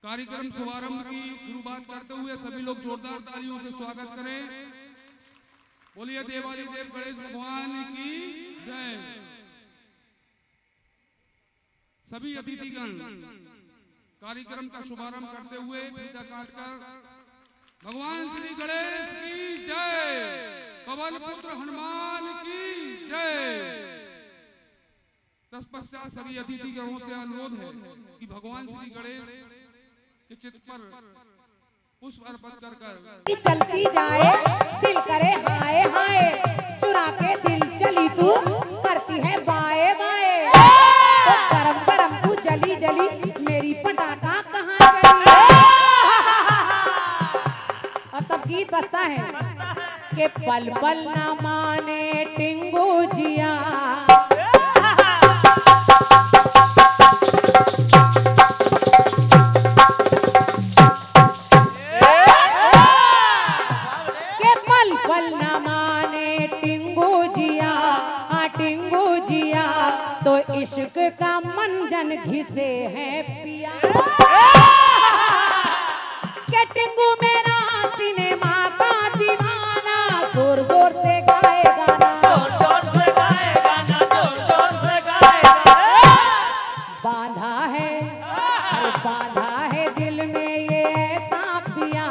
कार्यक्रम शुभारंभ की शुरुआत करते हुए सभी लोग जोरदार तालियों से स्वागत करें। बोलिए देवाली देव गणेश भगवान की जय। सभी अतिथिगण कार्यक्रम का शुभारंभ करते हुए फीता काटकर भगवान श्री गणेश की जय, पवन पुत्र हनुमान की जय। तत्पश्चात सभी अतिथिगणों से अनुरोध है कि भगवान श्री गणेश के चित्त पर पुष्प अर्पित कर चलती जाए दिल करे हाय हाय, चुरा के दिल चली तू करती है बाए बाए। तो गरम गरम तू जली जली मेरी पटाखा कहाँ चली। और तब गीत बजता है कि पल पल ना माने टिंगू जिया, इश्क का मंजन घिसे है पिया। के टिंगू मेरा सिनेमा का दीवाना, जोर जोर से गाए गाना, जोर जोर से गाए गाना, जोर जोर से गाए गाना। बांधा है दिल में ये ऐसा पिया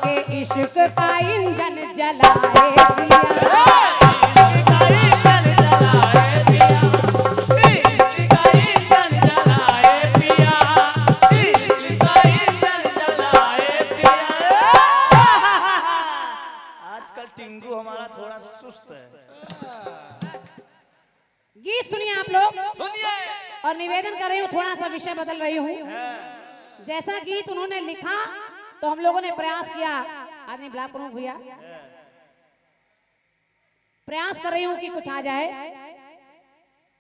के इश्क का इंजन जलाए जिया। टिंगू हमारा थोड़ा सुस्त है। गीत सुनिए आप लोग, सुनिए। और निवेदन कर रही हूँ, थोड़ा सा विषय बदल रही हूँ। जैसा गीत उन्होंने लिखा तो हम लोगों ने प्रयास किया। आदमी ब्लॉक प्रमुख भैया, प्रयास कर रही हूँ कि कुछ आ जाए।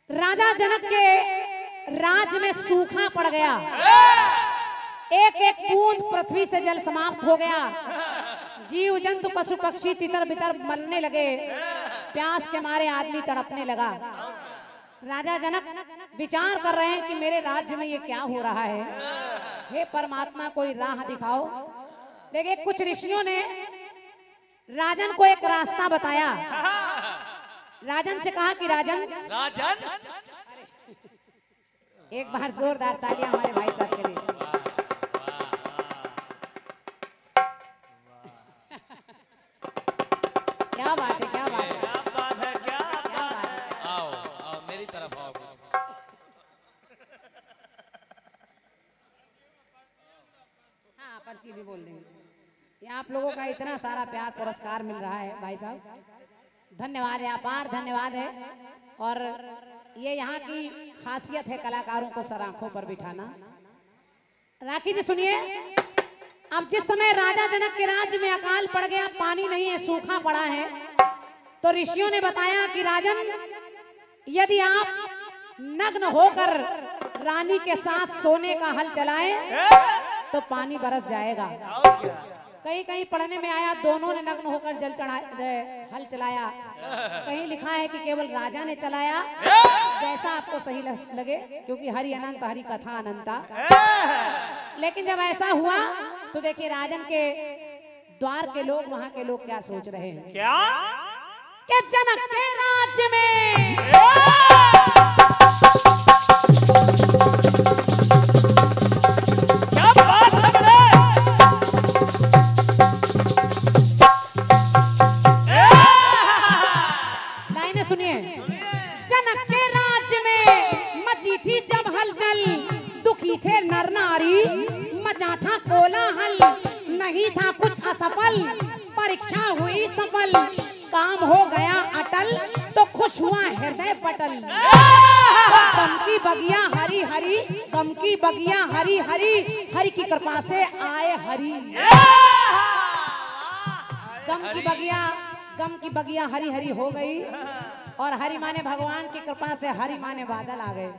राजा जनक के राज में सूखा पड़ गया, एक एक बूंद पृथ्वी से जल समाप्त हो गया। जीव जंतु पशु पक्षी तितर बितर मरने लगे, प्यास के मारे आदमी तड़पने लगा। राजा जनक विचार कर रहे हैं कि मेरे राज्य में ये क्या हो रहा है, हे परमात्मा कोई राह दिखाओ। देखिए कुछ ऋषियों ने राजन को एक रास्ता बताया। राजन से कहा कि राजन एक बार जोरदार तालियां हमारे भाई साहब के लिए। क्या बात है, क्या बात है, क्या बात है, क्या बात है। आओ मेरी तरफ आओ कुछ। हाँ पर्ची भी बोल देंगे। आप लोगों का इतना सारा प्यार पुरस्कार मिल रहा है भाई साहब, धन्यवाद है, अपार धन्यवाद है। और ये यहाँ की खासियत है कलाकारों को सर आंखों पर बिठाना। राखी जी सुनिए, अब जिस समय राजा जनक के राज्य में अकाल पड़ गया, पानी नहीं है, सूखा पड़ा है, तो ऋषियों ने बताया कि राजन यदि आप नग्न होकर रानी के साथ सोने का हल चलाएं तो पानी बरस जाएगा। कहीं कहीं पढ़ने में आया दोनों ने नग्न होकर हल चलाया, कहीं लिखा है कि केवल राजा ने चलाया। जैसा आपको सही लगे, क्योंकि हरि अनंत हरि कथा अनंता। लेकिन जब ऐसा हुआ तो देखिए राजन के द्वार के लोग, वहां के लोग क्या सोच रहे हैं। क्या कि जनक के राज्य में क्या बात है बड़े। लाइनें सुनिए। जनक के राज्य में मची थी जब हलचल, दुखी थे नर नारी, मचा था कोलाहल, नहीं था कुछ असफल, परीक्षा हुई सफल, काम हो गया अटल, तो खुश हुआ हृदय पटल। गम की बगिया हरी हरी, गम की बगिया हरी हरी, हरि की कृपा से आए हरि। गम की बगिया हरी हरी हो गई, और हरि माने भगवान की कृपा से हरि माने बादल आ गए।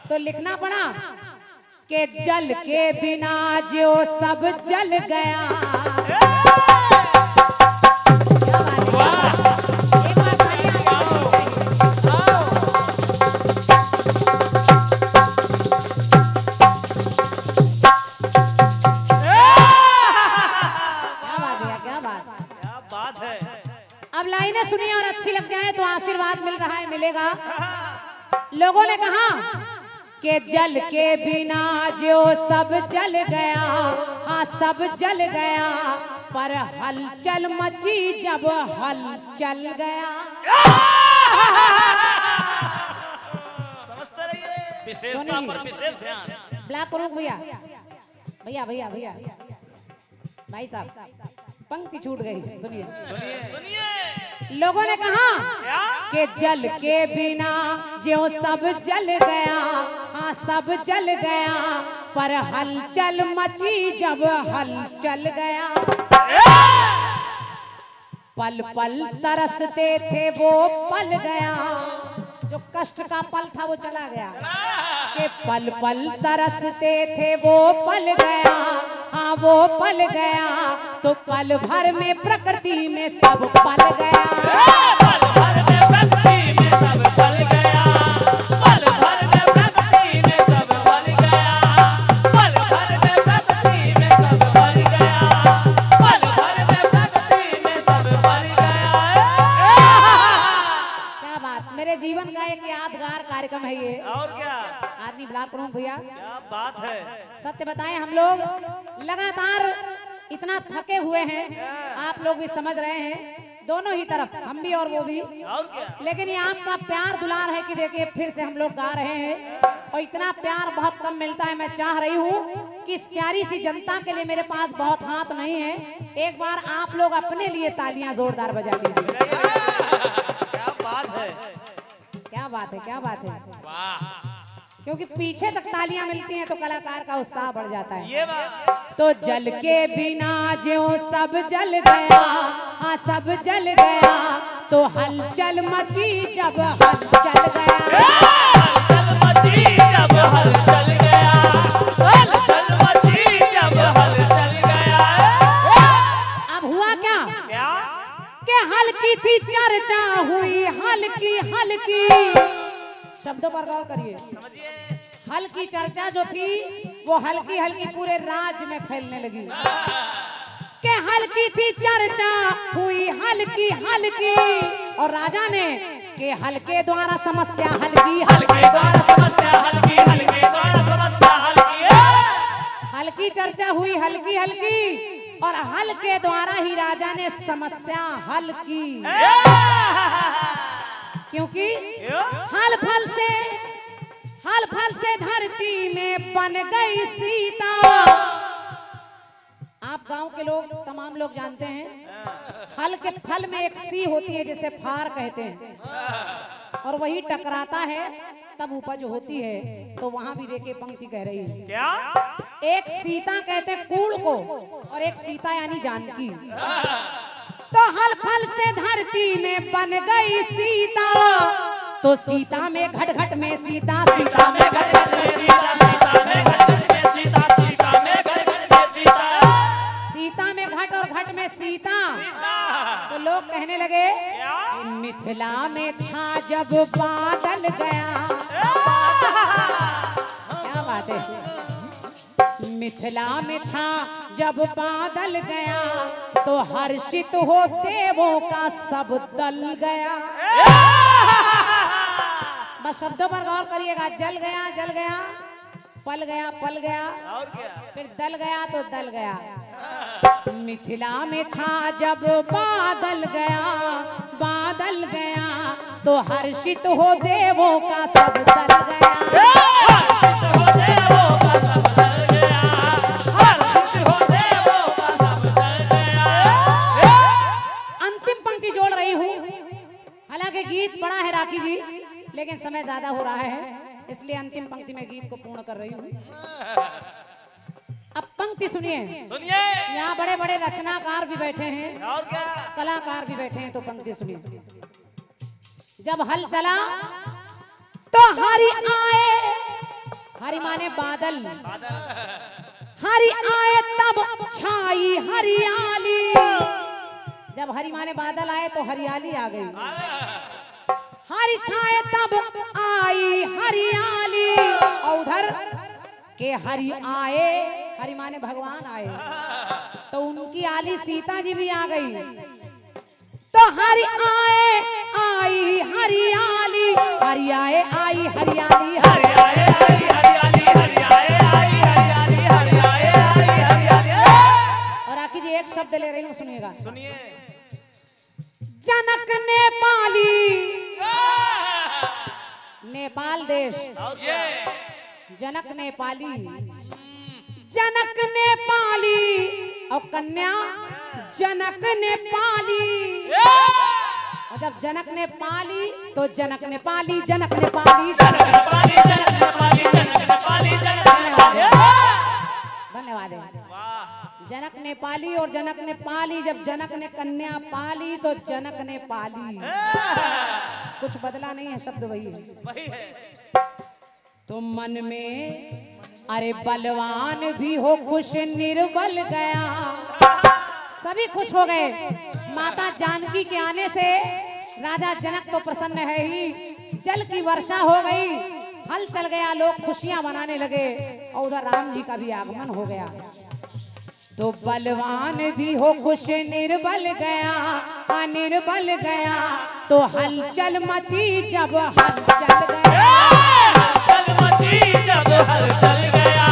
तो लिखना पड़ा कि जल के बिना जो सब जल गया। लोगों ने कहा कि जल के बिना जो सब जल गया, हाँ सब जल गया, पर हलचल मची जब हल चल गया। समझते रहिए, विशेषता पर विशेष ध्यान। ब्लैक प्रमुख भैया भैया भैया भैया भाई साहब, पंक्ति छूट गई, सुनिए। सुनिए, लोगों ने कहा कि जल के बिना जो सब जल गया, हाँ सब जल गया, पर हलचल मची जब हल चल गया। पल पल तरसते थे वो पल गया, जो कष्ट का पल था वो चला गया। कि पल पल तरसते थे वो पल गया, हाँ वो पल गया, तो पल भर में प्रकृति में सब पल गया। पल भर में प्रकृति में सब पल गया, पल भर में प्रकृति में सब पल गया, पल भर में प्रकृति में सब पल गया, पल भर में प्रकृति में सब पल गया। क्या बात, मेरे जीवन का एक यादगार कार्यक्रम है ये। और क्या, आदमी ब्लॉक प्रमुख भैया, क्या बात है। सत्य बताएं, हम लोग लगातार इतना थके हुए हैं, आप लोग भी समझ रहे हैं, दोनों ही तरफ, हम भी और वो भी। और क्या, लेकिन ये आपका प्यार दुलार है कि देखिए फिर से हम लोग गा रहे हैं, और इतना प्यार बहुत कम मिलता है। मैं चाह रही हूँ कि इस प्यारी सी जनता के लिए मेरे पास बहुत हाथ नहीं है, एक बार आप लोग अपने लिए तालियां जोरदार बजा लीजिए। क्या बात है। क्या बात है, क्या बात है, वाह, क्योंकि पीछे तक तालियां मिलती हैं तो कलाकार का उत्साह बढ़ जाता है। ये बात, तो जल के बिना जो सब जल गया, हाँ सब जल गया, तो हलचल मची जब हल चल गया। हलचल मची जब हल चल गया, हलचल मची जब हल चल गया। अब हुआ क्या क्या, कि हल्की थी चर्चा हुई, हल्की हल्की, शब्दों पर गौर करिए। समझिए, हल्की चर्चा जो थी वो हल्की हल्की पूरे राज्य में फैलने लगी। कि हल्की थी चर्चा हुई हल्की हल्की, और राजा ने कि हल्के द्वारा समस्या हल्की, हल्के द्वारा समस्या हल्की, हल्के द्वारा समस्या हल्की। हल्की चर्चा हुई हल्की हल्की, और हल्के द्वारा ही राजा ने समस्या हल की। क्योंकि हल फल से धरती में बन गई सीता। आप गांव के लोग तमाम लोग जानते हैं, हल के फल में एक सी होती है जिसे फार कहते हैं, और वही टकराता है तब उपज होती है। तो वहां भी देखिए पंक्ति कह रही है, क्या, एक सीता कहते कूड़ को, और एक सीता यानी जानकी। तो हल फल से धरती में बन गई सीता, तो सीता में घट घट में सीता, सीता में घट घट में सीता, सीता में घट में सीता, सीता में घट में सीता, सीता में घट और घट में सीता। तो लोग कहने लगे कि मिथिला में छा जब बादल गया। क्या बात है, मिथिला में छा जब बादल गया, तो हर्षित हो देवों का सब दल गया। बस शब्दों पर गौर करिएगा, जल गया जल गया, पल गया पल गया, और क्या, फिर दल गया तो दल गया। मिथिला में छा जब बादल गया, बादल गया, तो हर्षित हो देवों का सब दल गया। हर्षित हो देवों का सब दल गया, हर्षित हो देवों का सब दल गया। अंतिम पंक्ति जोड़ रही हूँ, हालांकि गीत बड़ा है राखी जी, लेकिन समय ज्यादा हो रहा है, इसलिए अंतिम पंक्ति में गीत को पूर्ण कर रही हूँ। अब पंक्ति सुनिए, सुनिए, यहाँ बड़े बड़े रचनाकार भी बैठे हैं, और क्या, कलाकार भी बैठे हैं, तो पंक्ति सुनिए। जब हल चला तो हरि आए, हरि माने बादल, हरि आए तब छाई हरियाली। जब हरि माने बादल आए तो हरियाली आ गई, हरि छाए तब आई हरियाली। और उधर के हरि आए, हरि माने भगवान आए, तो उनकी आली सीता जी भी आ गई। तो हरि आए आई हरियाली, हरि आए आई हरियाली, हरि आए आई हरियाली, हरि आए आई हरियाली, हरि आए आई हरियाली। और आखिर जी एक शब्द ले रही हूँ, सुनिएगा। सुनिए। जनक नेपाली, नेपाल देश, जनक नेपाली, जनक नेपाली और कन्या जनक नेपाली। और जब जनक नेपाली तो जनक नेपाली, जनक नेपाली, जनक नेपाली, जनक नेपाली, जनक नेपाली, जनक नेपाली। धन्यवाद है। जनक नेपाली और जनक नेपाली, जब जनक ने कन्या पाली तो जनक नेपाली। कुछ बदला नहीं है, शब्द वही है। तो मन में अरे बलवान भी हो खुश, निर्बल गया। सभी खुश हो गए। माता जानकी के आने से राजा जनक तो प्रसन्न है ही, जल की वर्षा हो गई, हल चल गया, लोग खुशियां मनाने लगे और उधर राम जी का भी आगमन हो गया। तो बलवान भी हो खुश, निर्बल गया, निर्बल गया, तो हलचल मची जब हलचल गया, हलचल मची जब हलचल गया,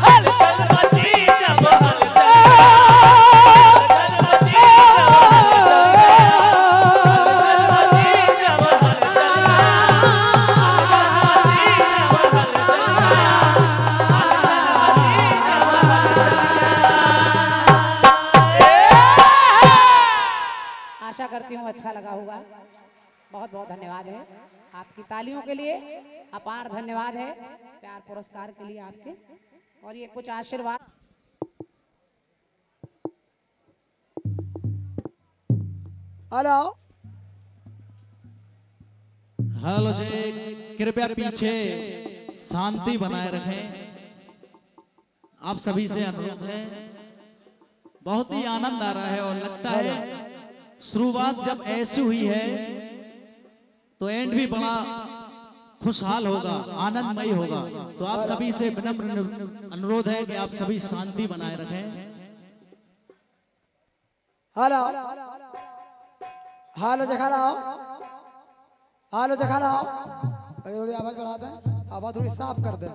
हलचल मची जब हलचल करती हूँ अच्छा लगा होगा। बहुत बहुत धन्यवाद है आपकी तालियों के लिए, अपार धन्यवाद है प्यार पुरस्कार के लिए आपके। और ये कुछ आशीर्वाद। हेलो हेलो जी, कृपया पीछे शांति बनाए रखें। आप सभी से अनुरोध है, बहुत ही आनंद आ रहा है और लगता है शुरुआत जब ऐसी हुई है तो एंड भी बड़ा खुशहाल होगा, आनंदमय होगा। तो आप सभी से विनम्र अनुरोध है कि आप सभी शांति बनाए रखें। हेलो हेलो जखा रहा, हेलो जखा रहा, थोड़ी आवाज बढ़ा दें, आवाज थोड़ी साफ कर दें।